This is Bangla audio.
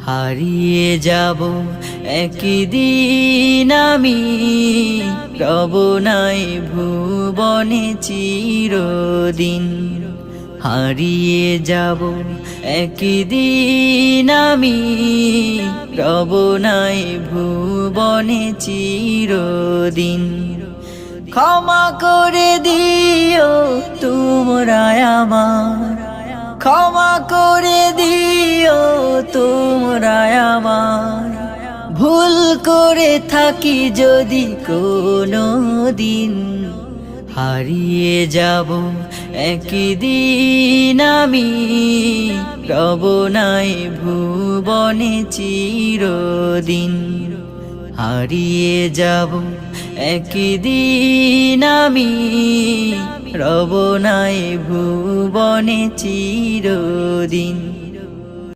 হারিয়ে যাব একদিন আমি, রব নাই ভুবনে চিরদিন। হারিয়ে যাব একদিন আমি, রব নাই ভুবনে চিরদিন। ক্ষমা করে দিও তোমরা আমার, ক্ষমা করে দিও তোমরা আমার। ভুল করে থাকি যদি কোনো দিন, হারিয়ে যাব একদিন আমি, রব নাই ভুবনে চিরদিন। হারিয়ে যাব একদিন আমি, রব নাই ভুবনে চিরদিন।